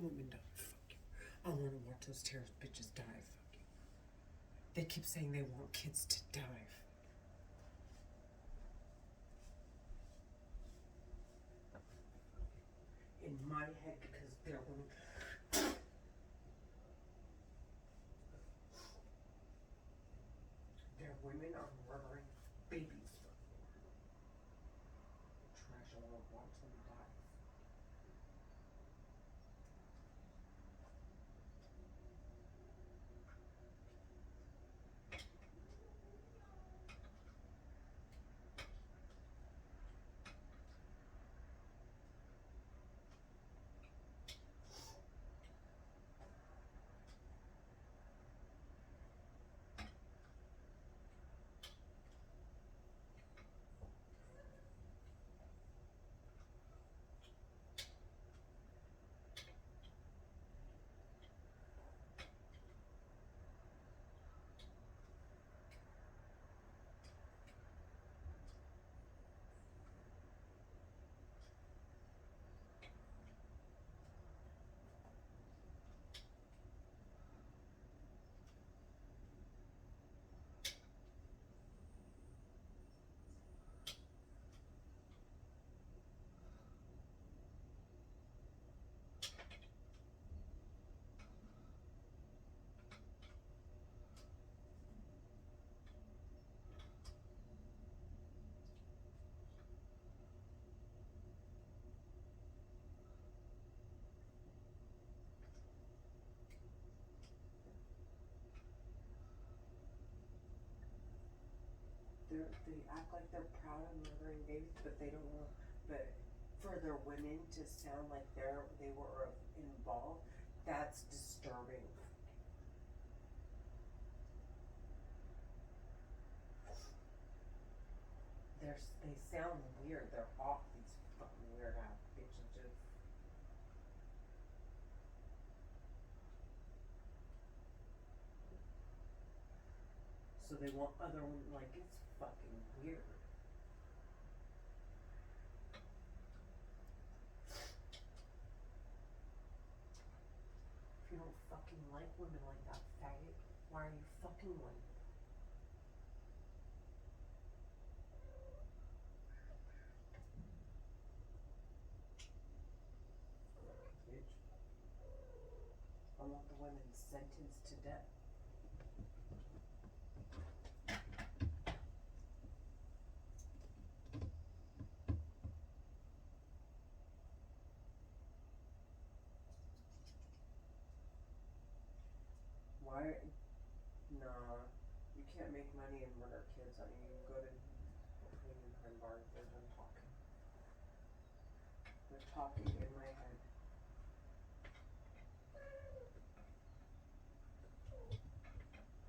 women die. Fuck you. I want to watch those terrorist bitches die. Fuck you. They keep saying they want kids to die. In my head, because they're women. Their women are murdering babies. Trash, I want to watch them die. They act like they're proud of murdering babies, but they don't want. But for their women to sound like they were involved, that's disturbing. They sound weird. They're off. These fucking weird ass bitches just. So they want other women, like, it's fucking weird. If you don't fucking like women like that, faggot, why are you fucking one? Bitch. I want the women sentenced to death. Why? Nah. You can't make money and murder kids, honey. You go to cleaning crime bars, they're done talking. They're talking in my head.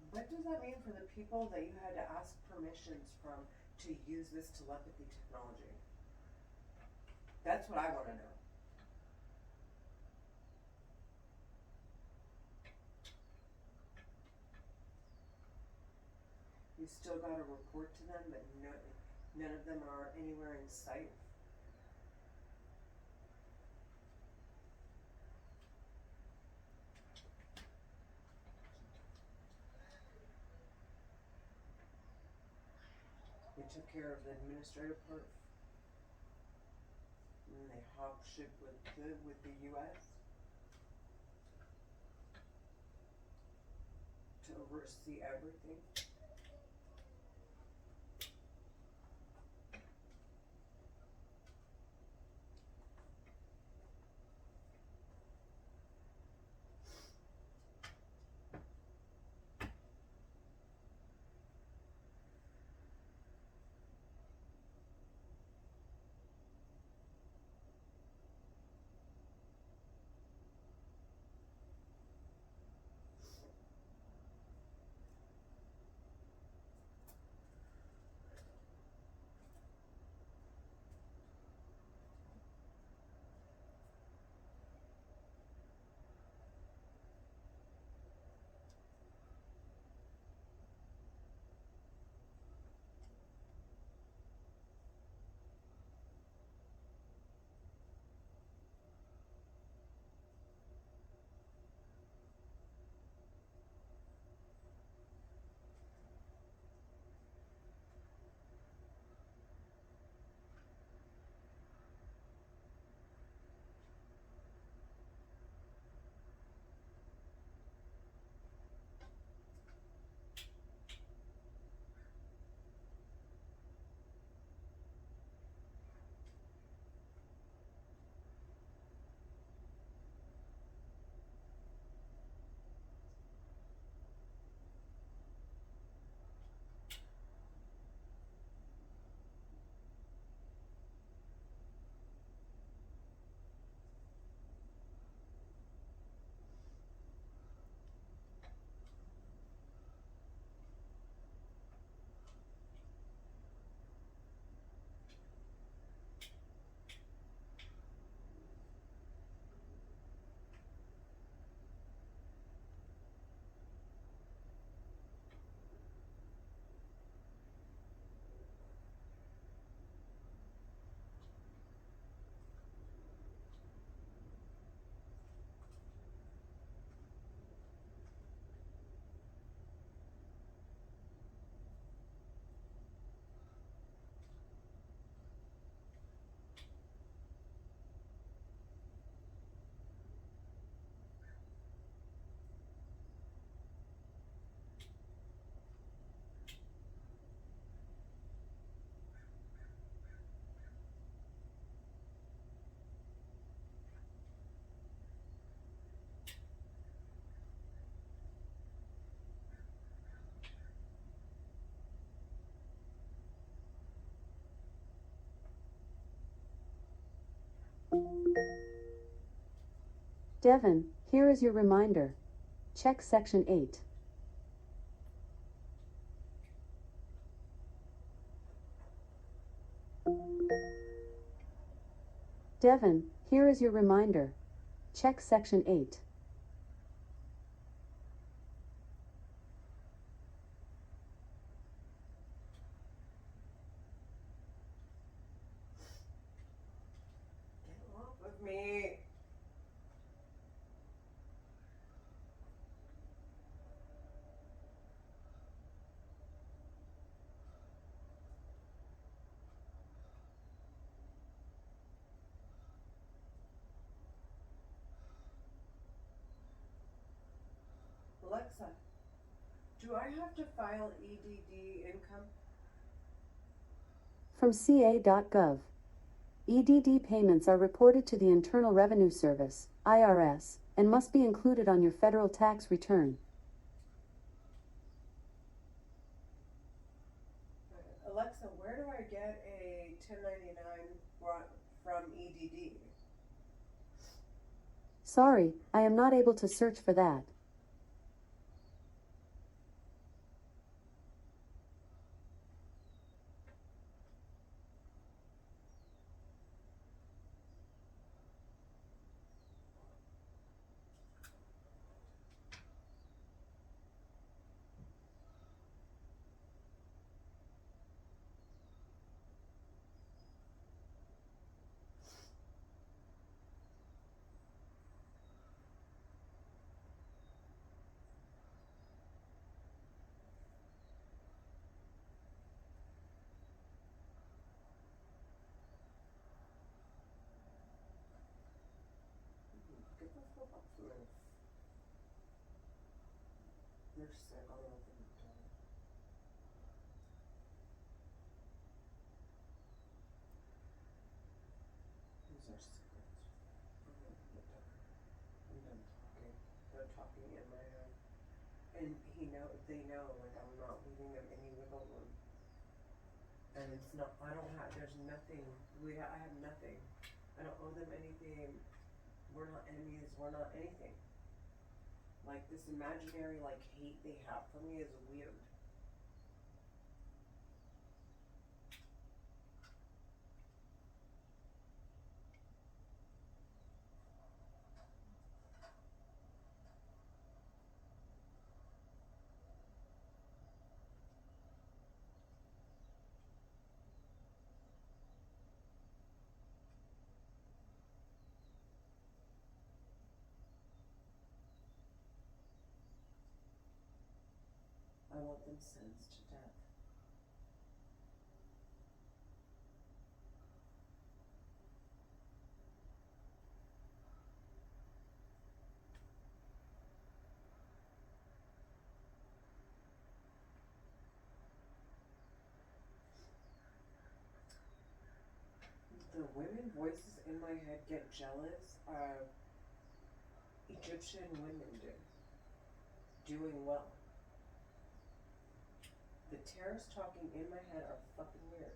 What does that mean for the people that you had to ask permissions from to use this telepathy technology? That's what I want to know. You still got to report to them, but none of them are anywhere in sight. They took care of the administrative part, and they hop ship with the U.S. to oversee everything. Devin, here is your reminder. Check Section 8. Devin, here is your reminder. Check Section 8. Get off of me. Alexa, do I have to file EDD income? From ca.gov. EDD payments are reported to the Internal Revenue Service, IRS, and must be included on your federal tax return. Alexa, where do I get a 1099 from EDD? Sorry, I am not able to search for that. Get the fuck off of me. They're sick. I don't know what they're doing. These are secrets. I'm done. I'm done talking. They're talking in my head. And they know, like, I'm not leaving them any wiggle room. And it's not, I don't have, there's nothing, I have nothing. I don't owe them anything. We're not enemies, we're not anything. Like, this imaginary, like, hate they have for me is weird. I want them sentenced to death. The women voices in my head get jealous of Egyptian women doing well. The terrorists talking in my head are fucking weird.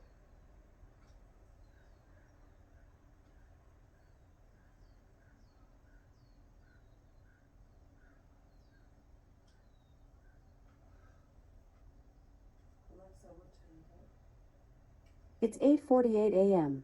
Alexa, what time is it? It's 8:48 a.m.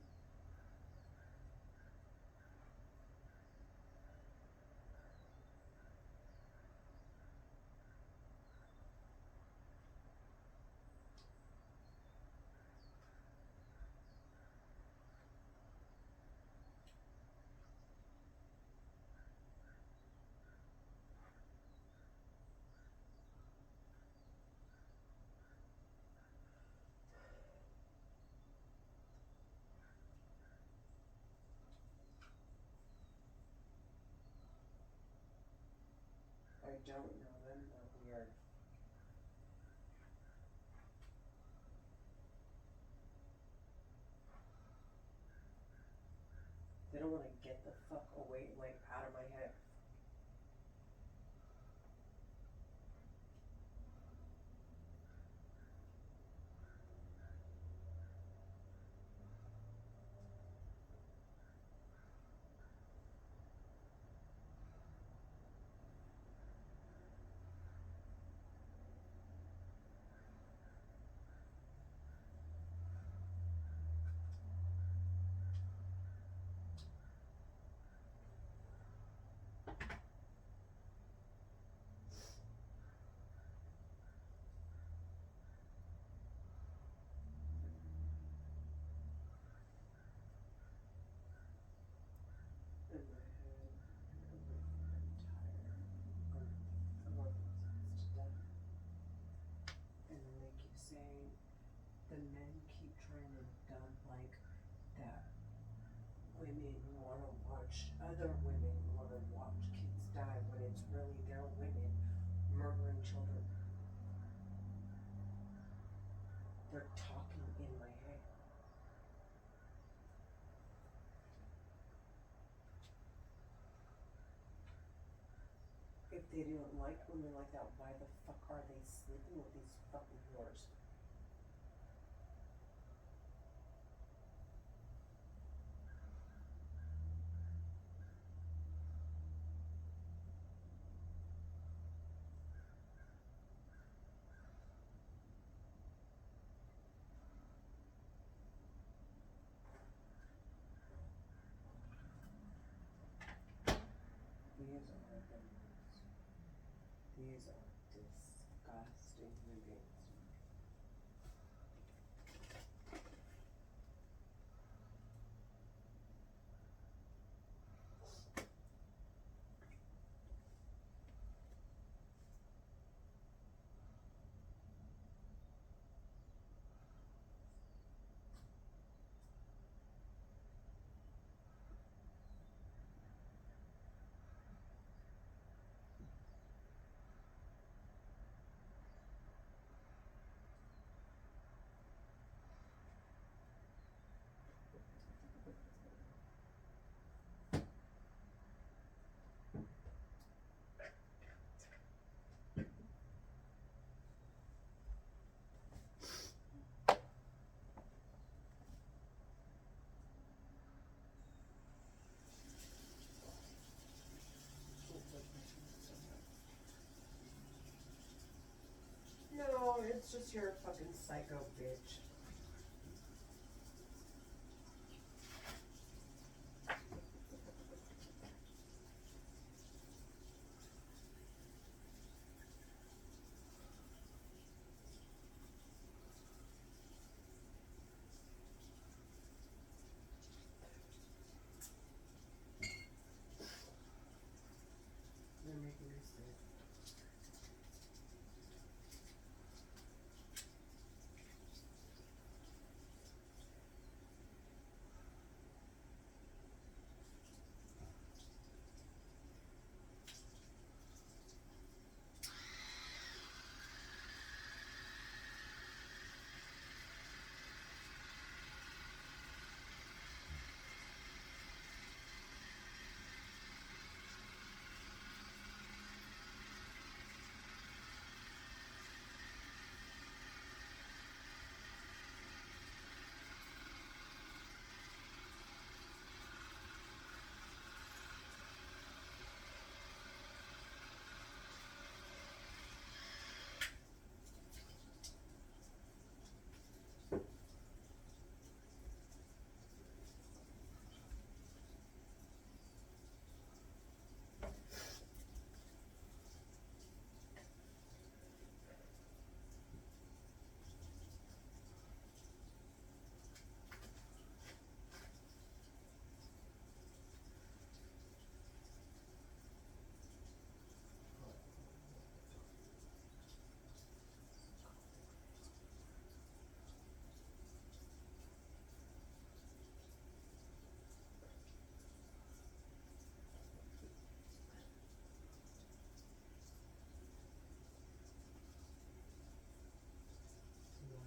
I don't know them, but weird. They don't want to get the fuck away, like, out of my head. it's really their women murdering children. They're talking in my head. If they didn't like women like that, why the fuck are they sleeping with these fucking whores? These are villains. These are disgusting human beings. No, it's just your fucking psycho bitch. They're making me sick.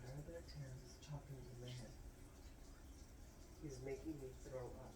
Why are there tears chopping in my head? He's making me throw up.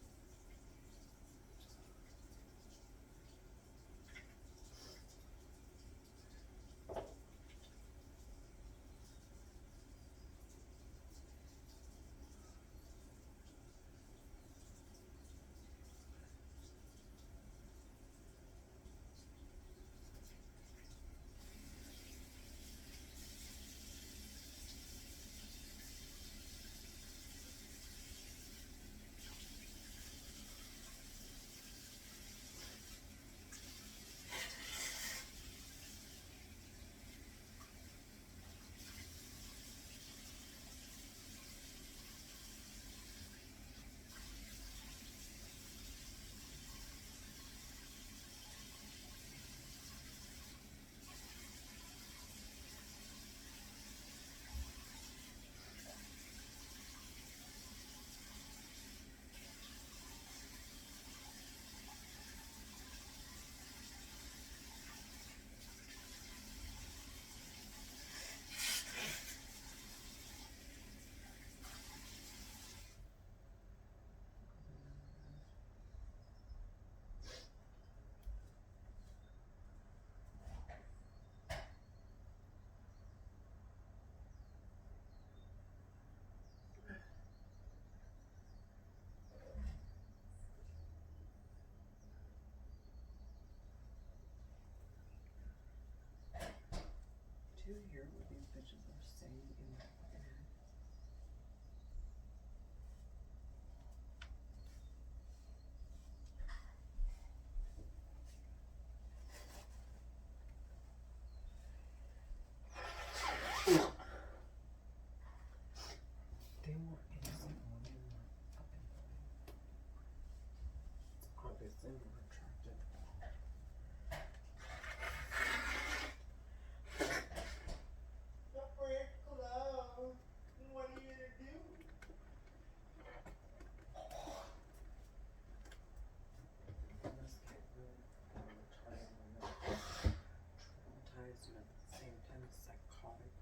hear what these bitches are saying in that fucking head? They want innocent women not fucking voting. It's obviously more attractive. What are you gonna do? This kid really traumatized and at the same time psychotic.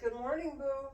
Good morning, boo.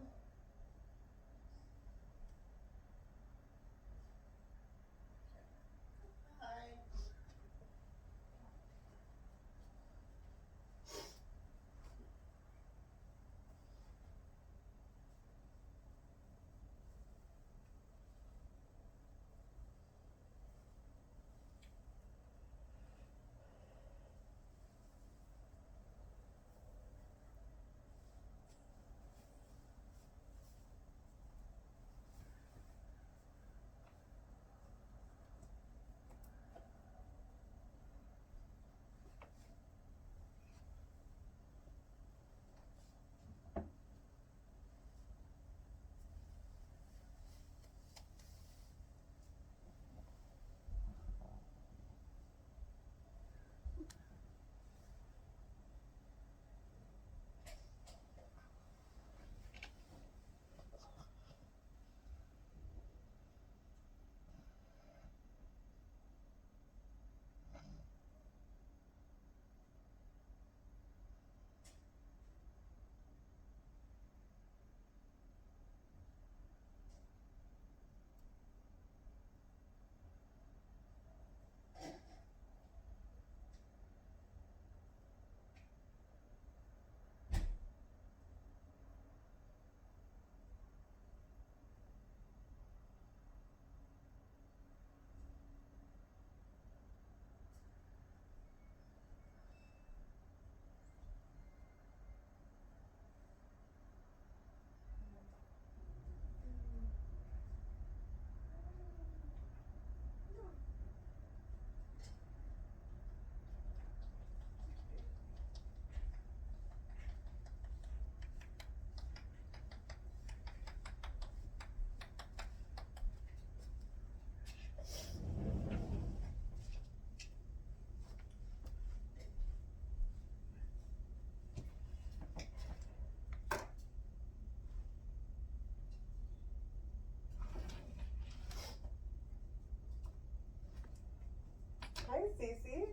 Hi, Cece.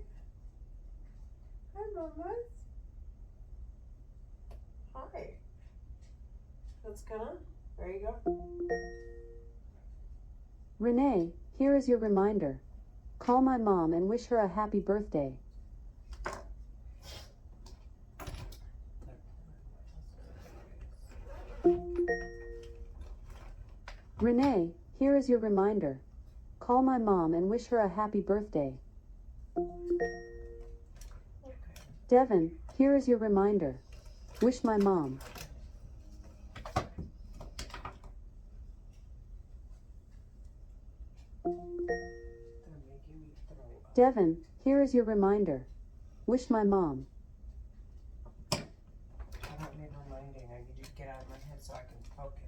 Hi, mamas. Hi. What's going on? There you go. Renee, here is your reminder. Call my mom and wish her a happy birthday. Renee, here is your reminder. Call my mom and wish her a happy birthday. Devin, here is your reminder. Wish my mom. They're making me throw up. Devin, here is your reminder. Wish my mom. I don't need reminding. I need you to get out of my head so I can focus.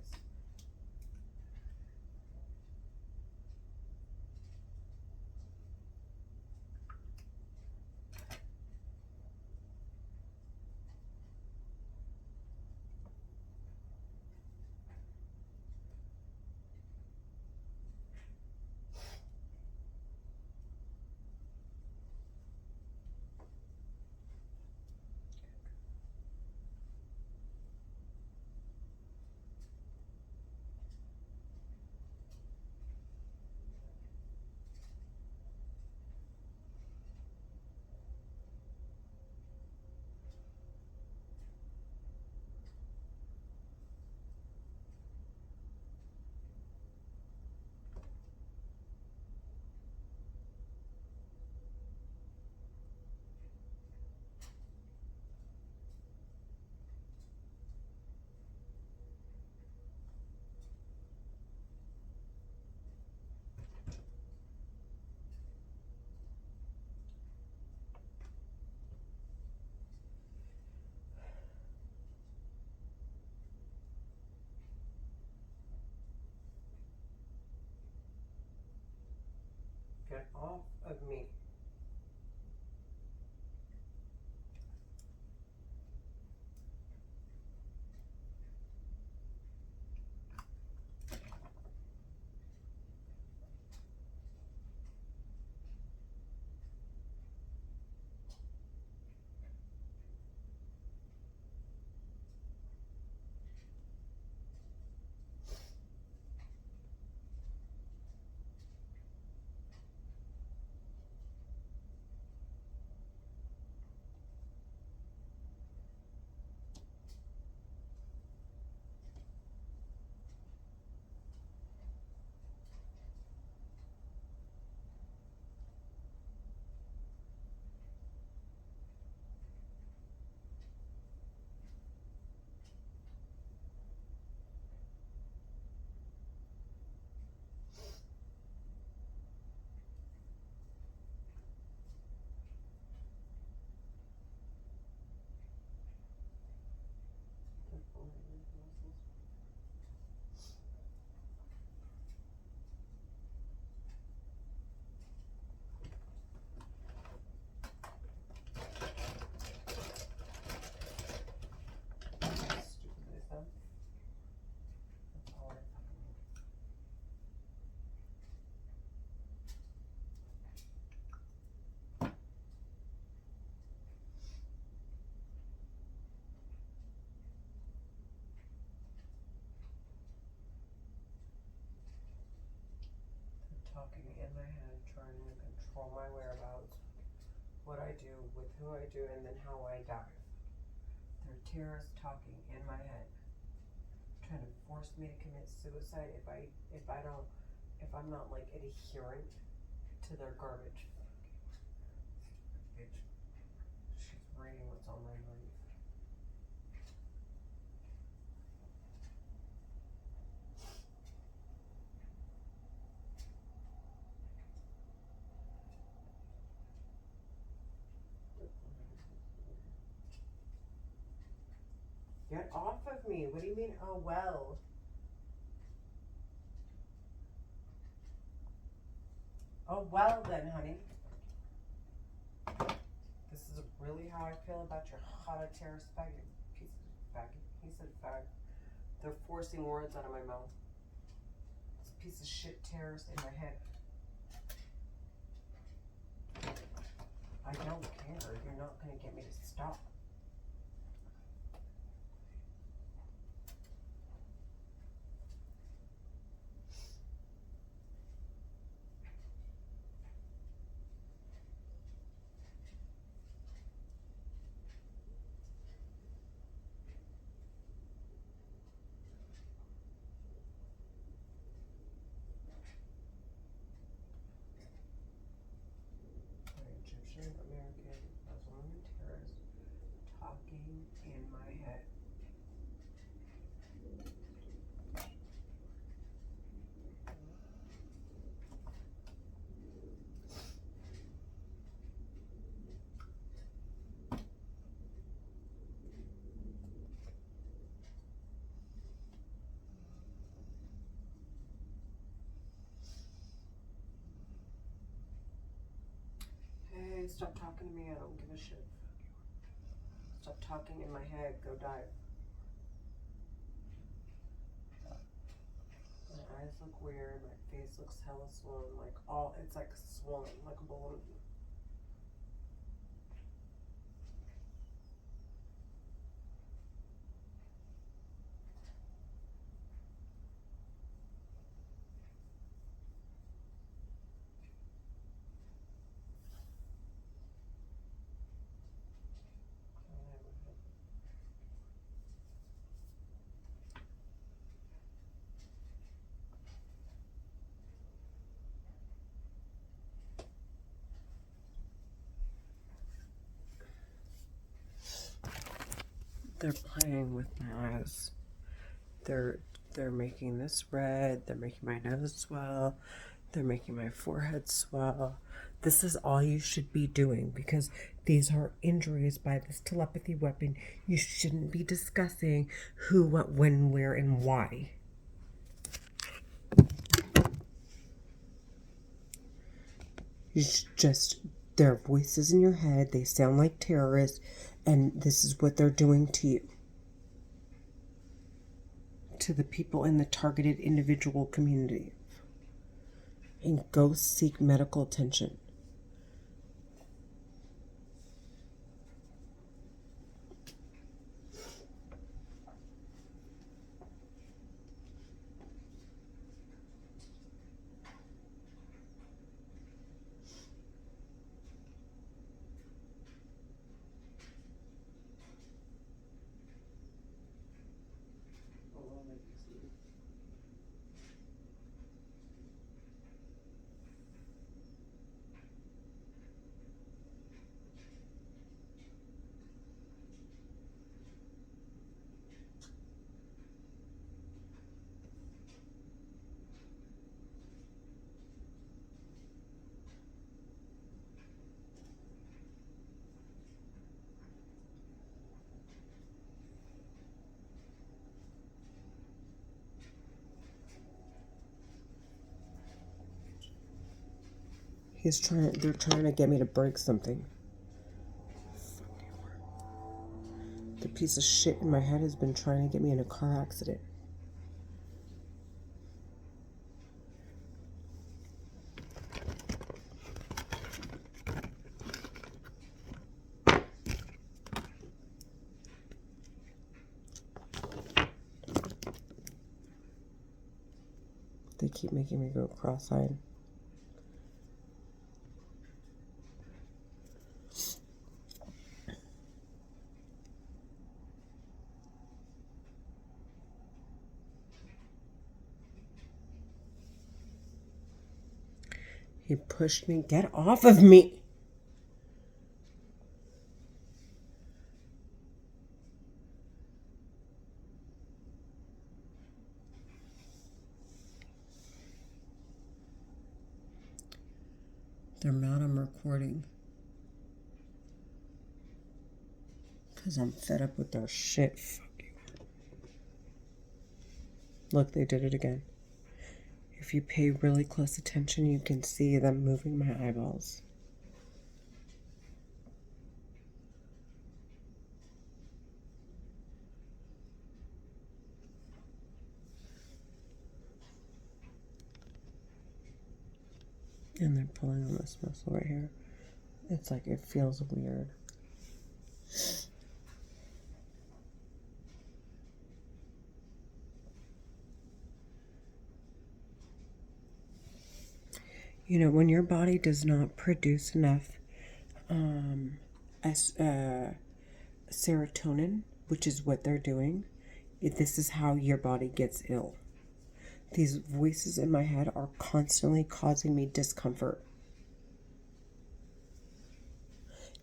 of me. Talking in my head, trying to control my whereabouts, what I do, with who I do, and then how I die. They're terrorists talking in my head, trying to force me to commit suicide if I'm not like adherent to their garbage. Bitch. She's reading what's on my brief. Get off of me. What do you mean, oh well? Oh well then, honey. This is really how I feel about your hot terrorist faggot. Piece of faggot. He said fag. They're forcing words out of my mouth. This piece of shit terrorist in my head. I don't care. You're not gonna get me to stop. Egyptian American Muslim terrorist talking in my head. Hey, stop talking to me. I don't give a shit. Stop talking in my head. Go dive. My eyes look weird. My face looks hella swollen. It's like swollen, like a balloon. They're playing with my eyes. They're making this red. They're making my nose swell. They're making my forehead swell. This is all you should be doing because these are injuries by this telepathy weapon. You shouldn't be discussing who, what, when, where, and why. just their voices in your head. They sound like terrorists, and this is what they're doing to you. To the people in the targeted individual community. And go seek medical attention. They're trying to get me to break something. The piece of shit in my head has been trying to get me in a car accident. They keep making me go cross-eyed. He pushed me. Get off of me! They're mad I'm recording. Because I'm fed up with their shit. Fuck you. Look, they did it again. If you pay really close attention, you can see them moving my eyeballs. And they're pulling on this muscle right here. It's like it feels weird. You know, when your body does not produce enough serotonin, which is what they're doing, this is how your body gets ill. These voices in my head are constantly causing me discomfort.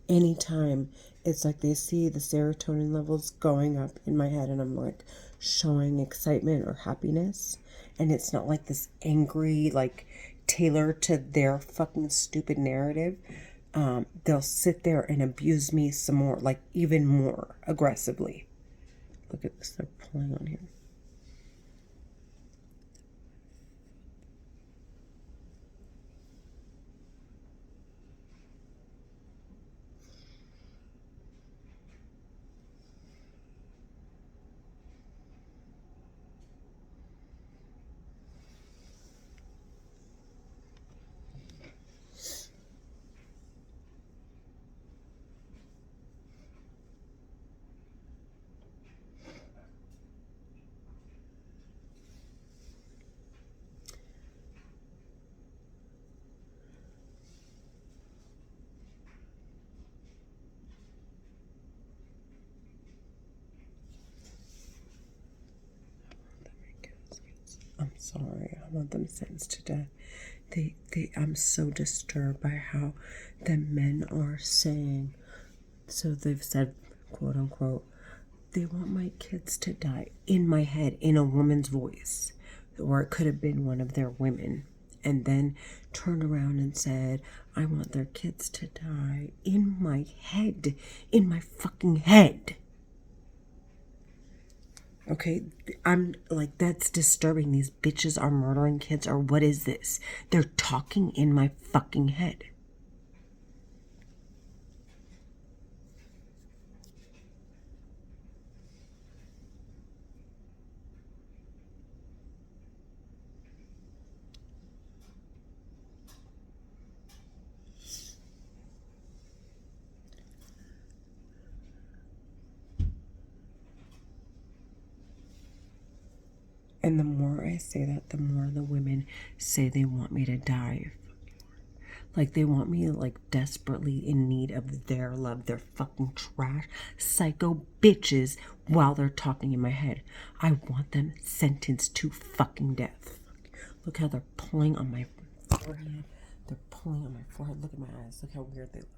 Anytime it's like they see the serotonin levels going up in my head and I'm like showing excitement or happiness, and it's not like this angry, like tailored to their fucking stupid narrative, they'll sit there and abuse me some more, like even more aggressively. Look at this, they're pulling on here. I'm sorry, I want them sentenced to death. I'm so disturbed by how the men are saying, so they've said, quote unquote, they want my kids to die in my head, in a woman's voice, or it could have been one of their women, and then turned around and said, I want their kids to die in my head, in my fucking head. Okay, I'm like, that's disturbing. These bitches are murdering kids, or what is this? They're talking in my fucking head. And the more I say that, the more the women say they want me to die. Like, they want me, like, desperately in need of their love. They're fucking trash, psycho bitches while they're talking in my head. I want them sentenced to fucking death. Look how they're pulling on my forehead. They're pulling on my forehead. Look at my eyes. Look how weird they look.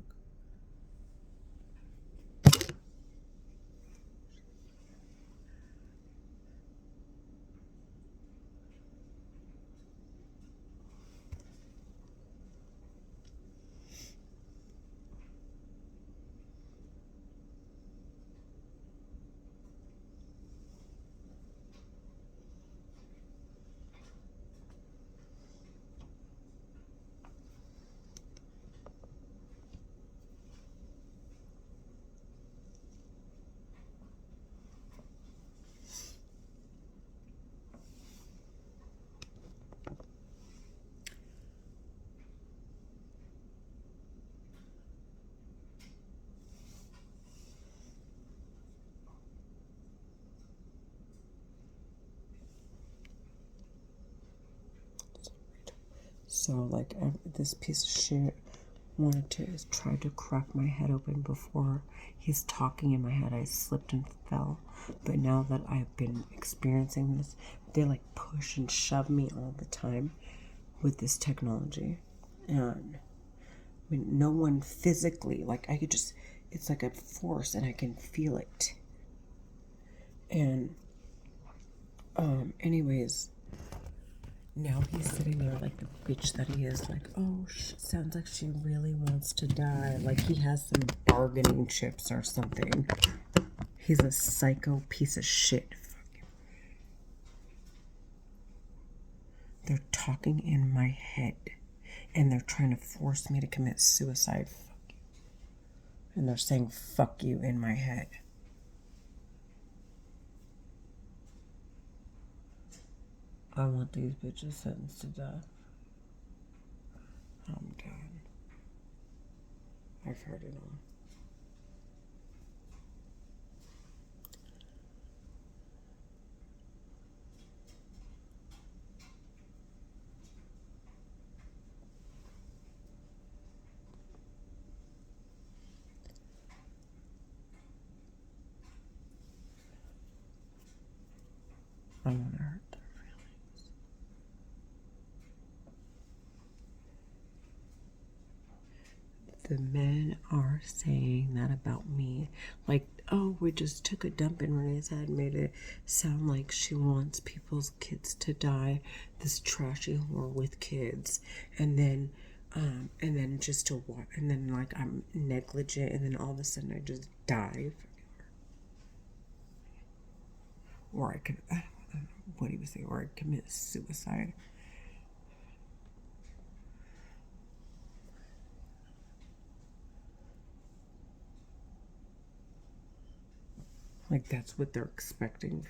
So, like, this piece of shit wanted to try to crack my head open before he's talking in my head. I slipped and fell. But now that I've been experiencing this, they, like, push and shove me all the time with this technology. And, I mean, no one physically, like, I could just, it's like a force and I can feel it. And, anyways, now he's sitting there like the bitch that he is, like, oh, sounds like she really wants to die. Like he has some bargaining chips or something. He's a psycho piece of shit. They're talking in my head and they're trying to force me to commit suicide. And they're saying fuck you in my head. I want these bitches sentenced to death. I'm done. I've heard it all. I want to hurt their feelings. The men are saying that about me. Like, oh, we just took a dump in Renee's head, made it sound like she wants people's kids to die. This trashy whore with kids. And then just to watch, and then like I'm negligent, and then all of a sudden I just die. Or I could, what he was saying, or I commit suicide. Like, that's what they're expecting.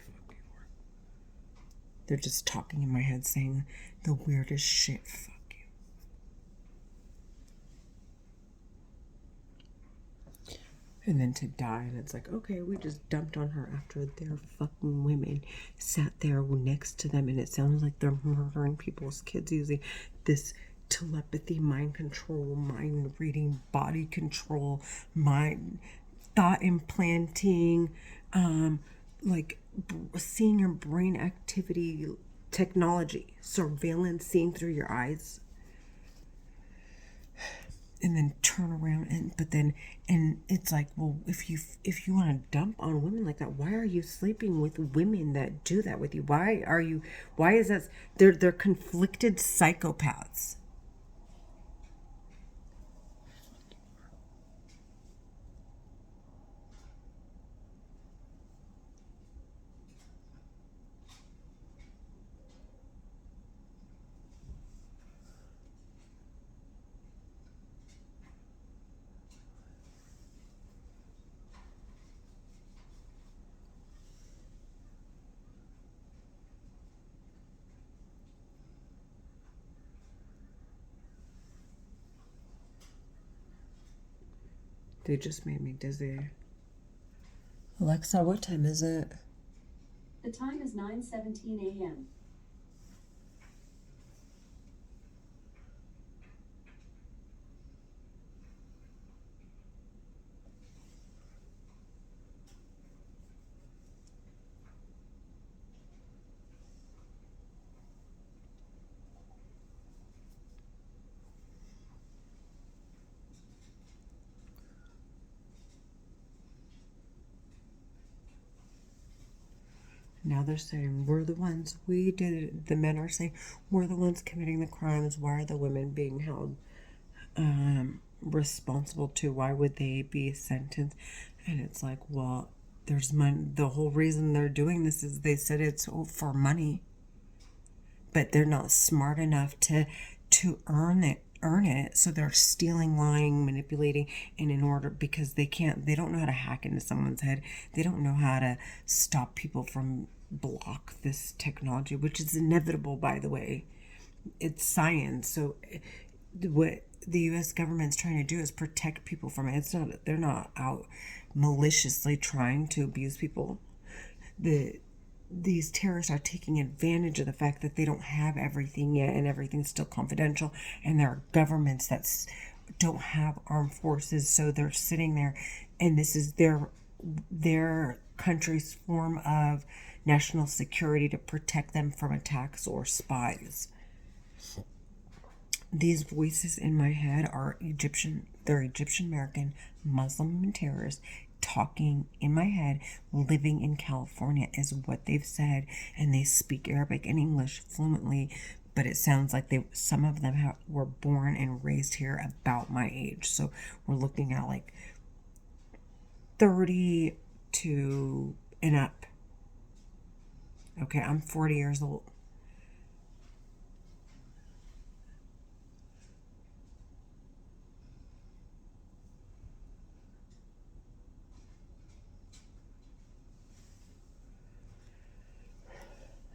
They're just talking in my head saying the weirdest shit. Fuck you. And then to die, and it's like, okay, we just dumped on her after their fucking women sat there next to them, and it sounds like they're murdering people's kids using this telepathy, mind control, mind reading, body control, mind thought implanting, like seeing your brain activity technology, surveillance, seeing through your eyes, and then turn around and it's like, well, if you want to dump on women like that, why are you sleeping with women that do that with you? Why is that? They're conflicted psychopaths. They just made me dizzy. Alexa, what time is it? The time is 9:17 a.m. Now they're saying, we're the ones, we did it. The men are saying, we're the ones committing the crimes. Why are the women being held responsible too? Why would they be sentenced? And it's like, well, there's money. The whole reason they're doing this is they said it's for money, but they're not smart enough to earn it, so they're stealing, lying, manipulating, and in order, because they don't know how to hack into someone's head. They don't know how to stop people from block this technology, which is inevitable, by the way. It's science. So what the US government's trying to do is protect people from it. They're not out maliciously trying to abuse people. These terrorists are taking advantage of the fact that they don't have everything yet and everything's still confidential, and there are governments that don't have armed forces, so they're sitting there, and this is their country's form of national security to protect them from attacks or spies. These voices in my head are Egyptian. They're Egyptian American Muslim terrorists talking in my head, living in California is what they've said, and they speak Arabic and English fluently, but it sounds like some of them were born and raised here about my age. So we're looking at like 30 to and up. Okay, I'm 40 years old.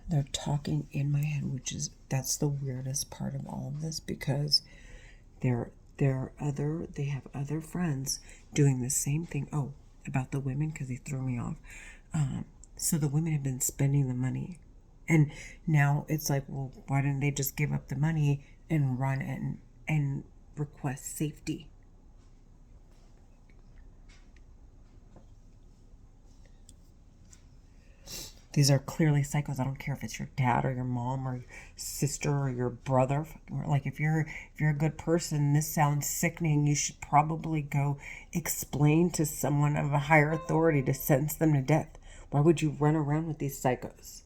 They're talking in my head, that's the weirdest part of all of this, because they have other friends doing the same thing. Oh, about the women, because he threw me off. So the women have been spending the money, and now it's like, well, why didn't they just give up the money and run and request safety? These are clearly psychos. I don't care if it's your dad or your mom or your sister or your brother. Like, if you're a good person, this sounds sickening. You should probably go explain to someone of a higher authority to sentence them to death. Why would you run around with these psychos?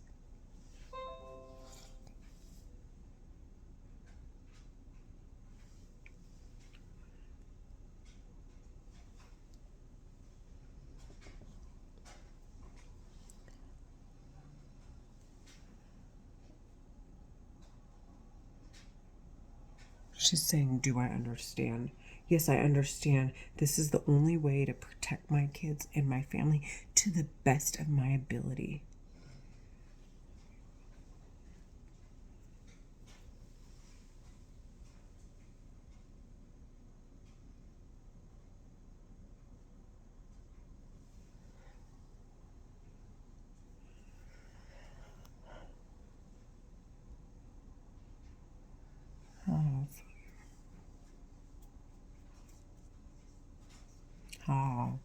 She's saying, do I understand? Yes, I understand. This is the only way to protect my kids and my family to the best of my ability. Oh.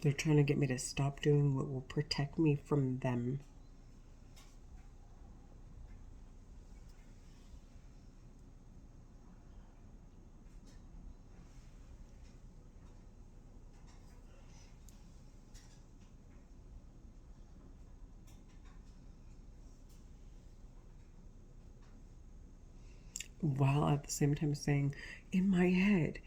They're trying to get me to stop doing what will protect me from them. While at the same time saying, in my head,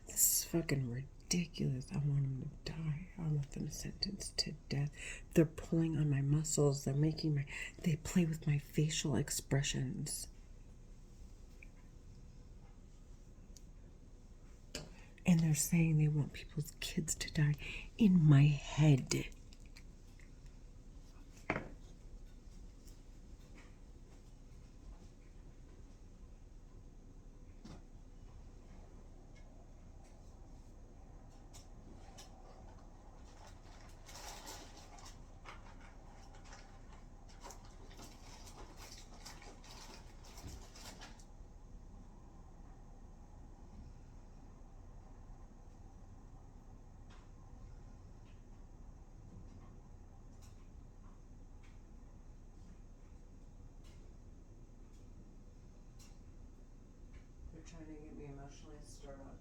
this is fucking ridiculous. I want them to die. I want them sentenced to death. They're pulling on my muscles. They play with my facial expressions. And they're saying they want people's kids to die in my head. trying to get me emotionally stirred up.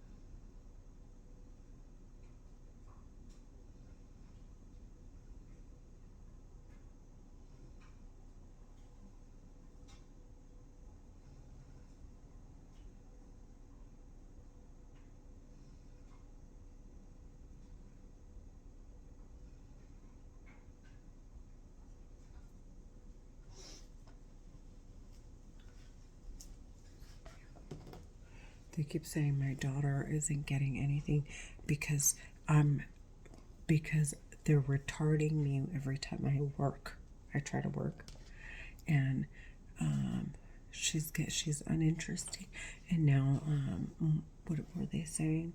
They keep saying my daughter isn't getting anything because because they're retarding me every time I work. I try to work, and she's uninteresting. And now what were they saying?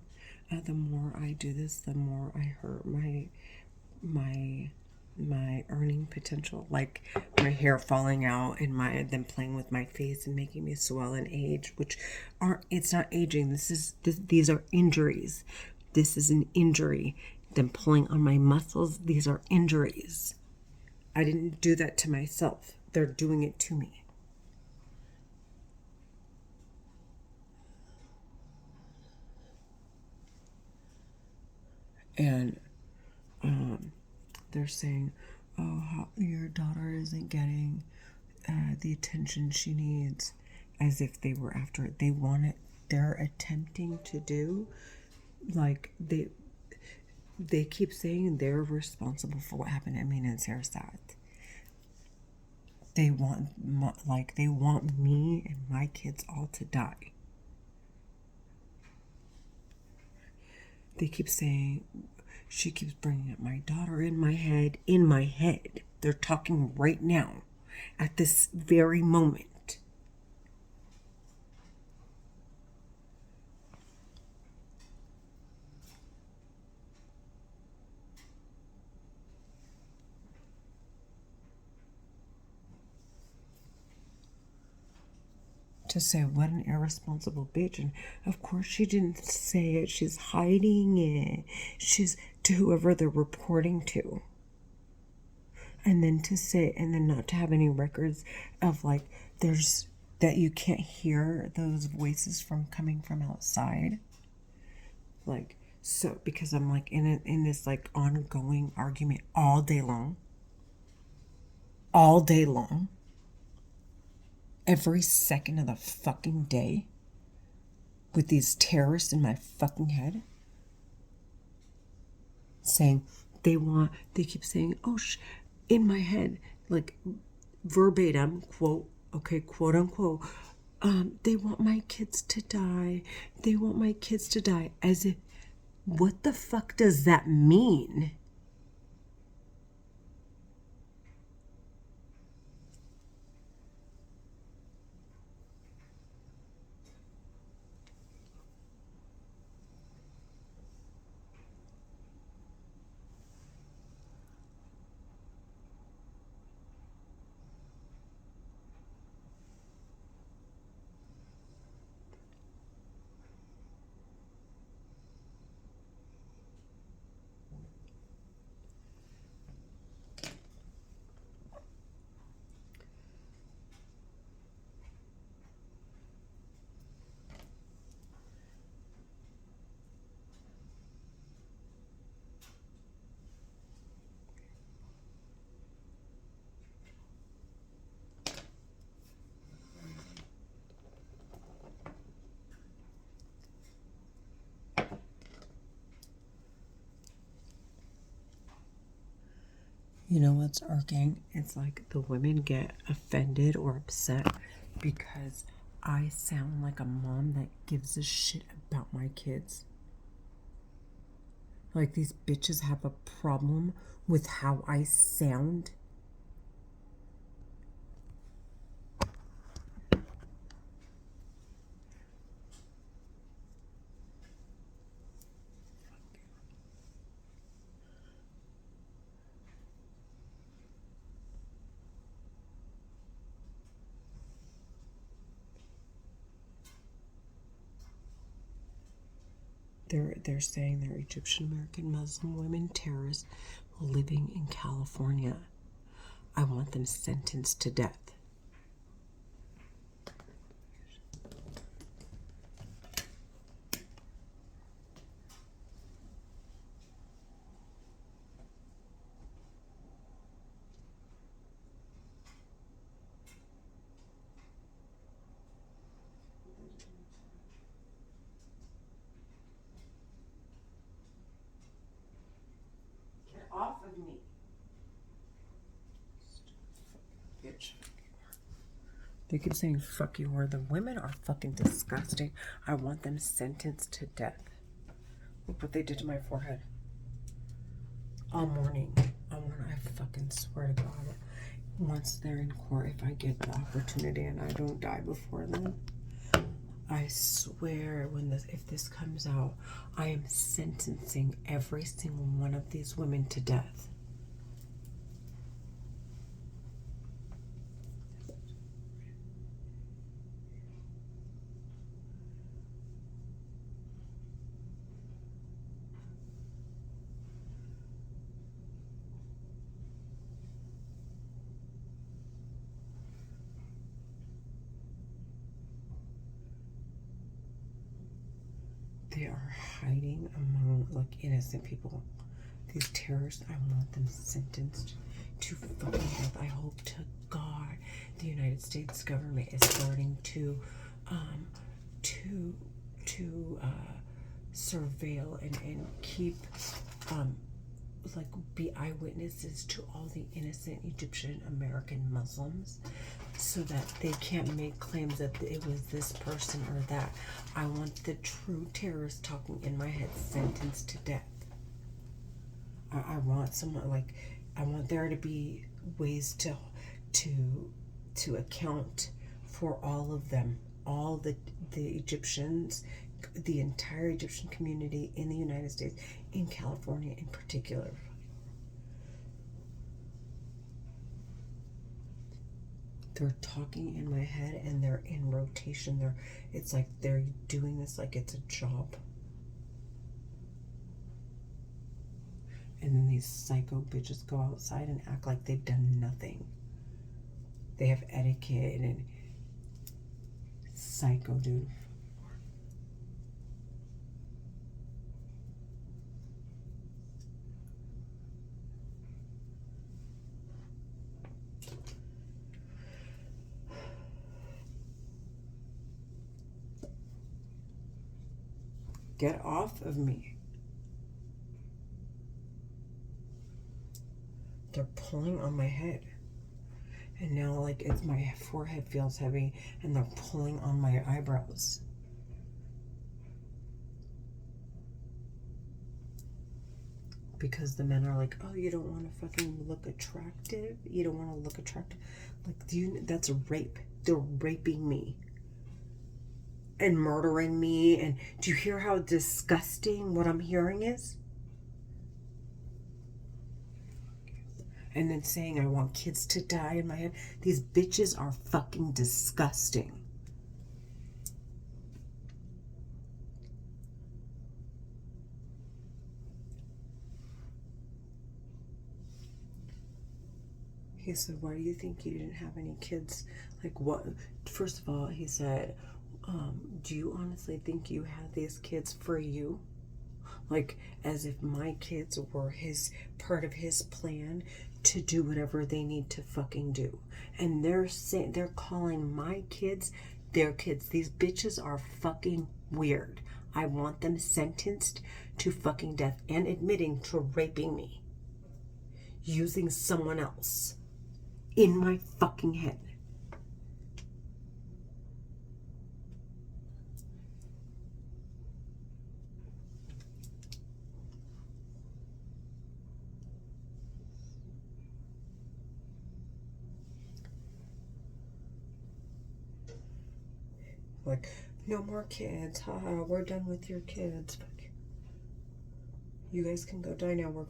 The more I do this, the more I hurt my earning potential, like my hair falling out and them playing with my face and making me swell and age, which it's not aging. These are injuries. This is an injury. Them pulling on my muscles, these are injuries. I didn't do that to myself. They're doing it to me. And they're saying, oh, your daughter isn't getting the attention she needs, as if they were after it. They want it. They're attempting to do, like, they keep saying they're responsible for what happened to Amin and Sarasat. They want me and my kids all to die. They keep saying, she keeps bringing up my daughter in my head. They're talking right now, at this very moment. To say, what an irresponsible bitch. And of course she didn't say it. She's hiding it. She's to whoever they're reporting to. And then not to have any records of, like, there's that you can't hear those voices coming from outside. Like, so, because I'm like in this like ongoing argument all day long. Every second of the fucking day, with these terrorists in my fucking head, saying they keep saying, in my head, like verbatim, quote unquote, they want my kids to die. They want my kids to die. As if, what the fuck does that mean? You know what's irking? It's like the women get offended or upset because I sound like a mom that gives a shit about my kids. Like, these bitches have a problem with how I sound. They're saying they're Egyptian American Muslim women terrorists living in California. I want them sentenced to death. They keep saying fuck you, or the women are fucking disgusting. I want them sentenced to death. Look what they did to my forehead. All morning. I fucking swear to God. Once they're in court, if I get the opportunity and I don't die before then, I swear if this comes out, I am sentencing every single one of these women to death. They are hiding among like innocent people. These terrorists, I want them sentenced to fucking death. I hope to God the United States government is starting to surveil and keep like be eyewitnesses to all the innocent Egyptian American Muslims, so that they can't make claims that it was this person or that. I want the true terrorists talking in my head sentenced to death. I want someone like, I want there to be ways to account for all of them, all the Egyptians, the entire Egyptian community in the United States, in California in particular. They're talking in my head and they're in rotation. It's like they're doing this like it's a job. And then these psycho bitches go outside and act like they've done nothing. They have etiquette and psycho, dude. Get off of me. They're pulling on my head. And now like it's my forehead feels heavy and they're pulling on my eyebrows. Because the men are like, oh, you don't want to fucking look attractive? You don't want to look attractive? Like, that's a rape. They're raping me. And murdering me. And do you hear how disgusting what I'm hearing is? And then saying I want kids to die in my head. These bitches are fucking disgusting. He said, why do you think you didn't have any kids? Like, what? First of all, he said, do you honestly think you had these kids for you? Like, as if my kids were part of his plan to do whatever they need to fucking do. And they're calling my kids their kids. These bitches are fucking weird. I want them sentenced to fucking death and admitting to raping me. Using someone else in my fucking head. Like, no more kids. Haha, we're done with your kids. You guys can go die now. We're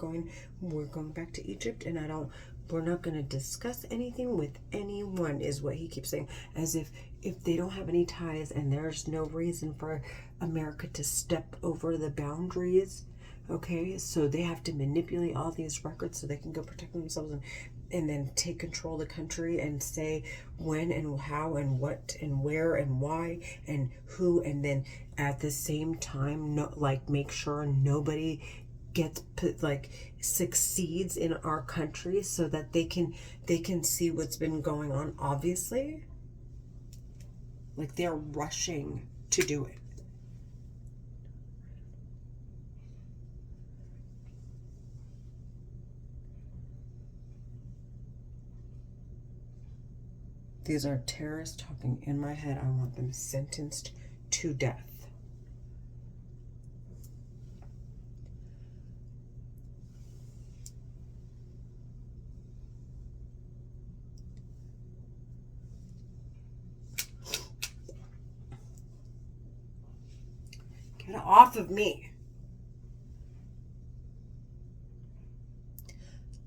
going back to Egypt, and we're not going to discuss anything with anyone, is what he keeps saying. As if they don't have any ties and there's no reason for America to step over the boundaries, okay? So they have to manipulate all these records so they can go protect themselves and then take control of the country and say when and how and what and where and why and who, and then at the same time, make sure nobody succeeds in our country so that they can see what's been going on. Obviously, like, they're rushing to do it. These are terrorists talking in my head. I want them sentenced to death. Get off of me.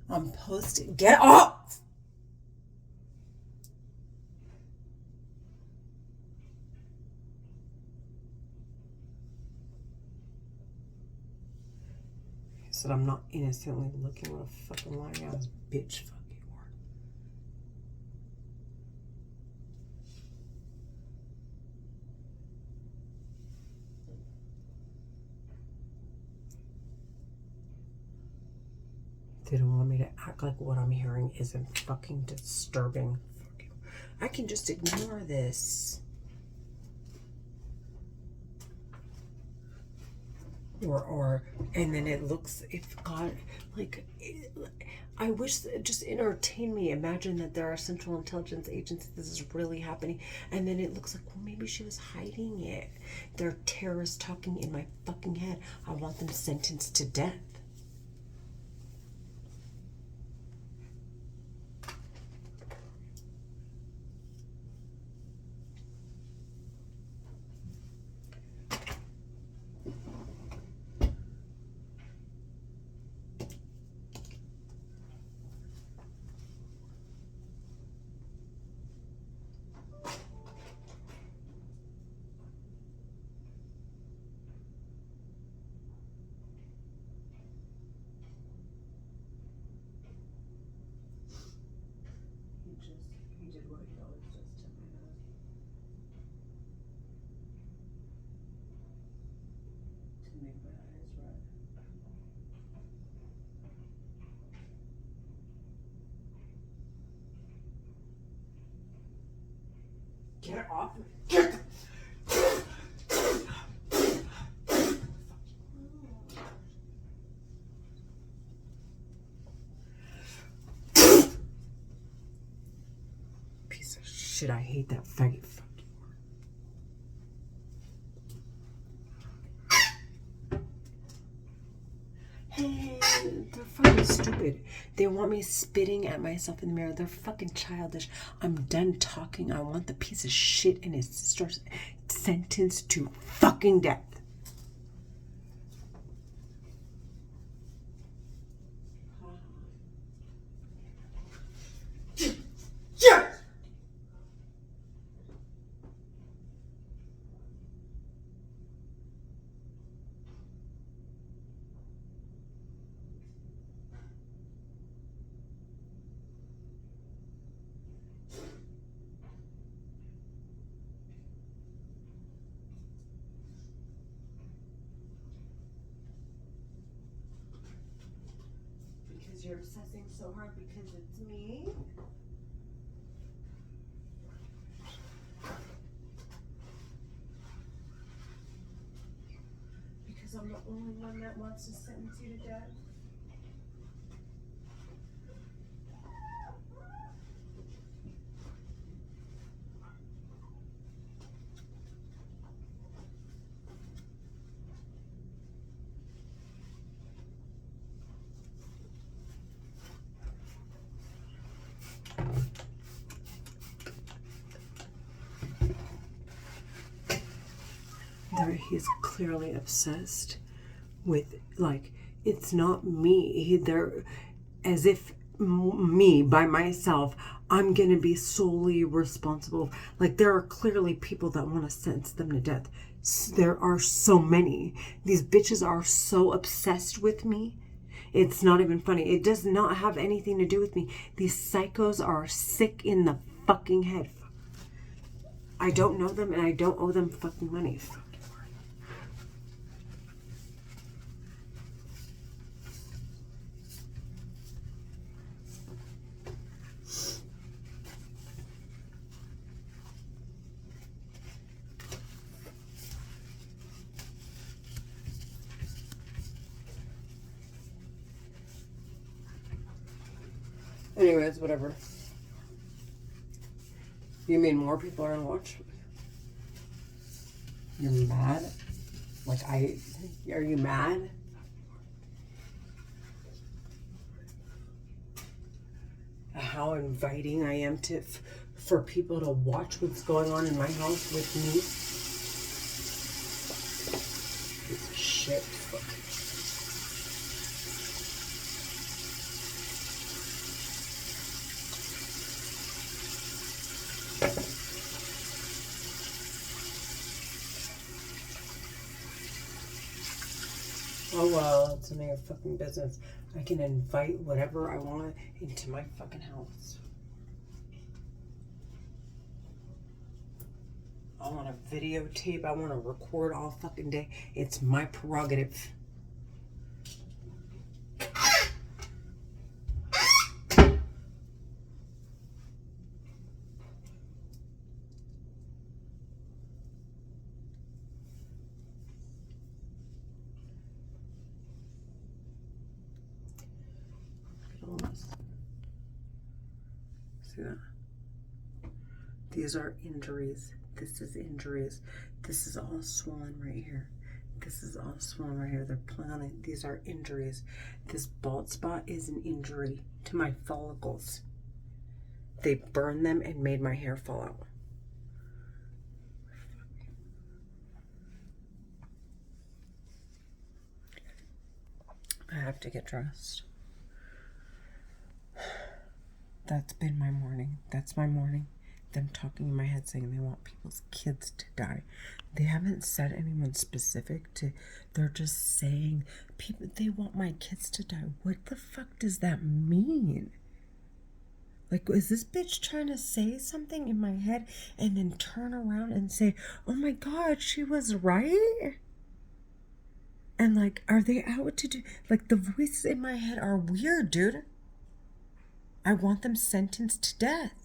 I'm posting. Get off! He said I'm not innocently looking. What a fucking lying ass bitch fuck you are. They don't want me to act like what I'm hearing isn't fucking disturbing. I can just ignore this. And then it looks, if God, like, I wish, just entertain me. Imagine that there are Central Intelligence agencies, this is really happening. And then it looks like, well, maybe she was hiding it. They're terrorists talking in my fucking head. I want them sentenced to death. He did what he always does to me. To make my eyes red. Get off me. Get piece of shit, I hate that faggot. Fuck you. Hey, they're fucking stupid. They want me spitting at myself in the mirror. They're fucking childish. I'm done talking. I want the piece of shit and his sister sentenced to fucking death. Yes! Because you're obsessing so hard because it's me? Because I'm the only one that wants to sentence you to death? He's clearly obsessed with, like, it's not me. They're as if me by myself, I'm gonna be solely responsible. Like, there are clearly people that want to sentence them to death. There are so many. These bitches are so obsessed with me. It's not even funny. It does not have anything to do with me. These psychos are sick in the fucking head. I don't know them and I don't owe them fucking money. Anyways, whatever. You mean more people are on watch? You're mad? Are you mad? How inviting I am for people to watch what's going on in my house with me. Piece of shit. Fuck. Oh well, it's none of your fucking business. I can invite whatever I want into my fucking house. I want to videotape. I want to record all fucking day. It's my prerogative. See that? These are injuries. This is injuries. This is all swollen right here. This is all swollen right here. They're planting. These are injuries. This bald spot is an injury to my follicles. They burned them and made my hair fall out. I have to get dressed. That's been my morning. That's my morning. Them talking in my head saying they want people's kids to die. They haven't said anyone specific to, they're just saying people, they want my kids to die. What the fuck does that mean? Like, is this bitch trying to say something in my head and then turn around and say, oh my God, she was right? And like, are they out to do, like the voices in my head are weird, dude. I want them sentenced to death.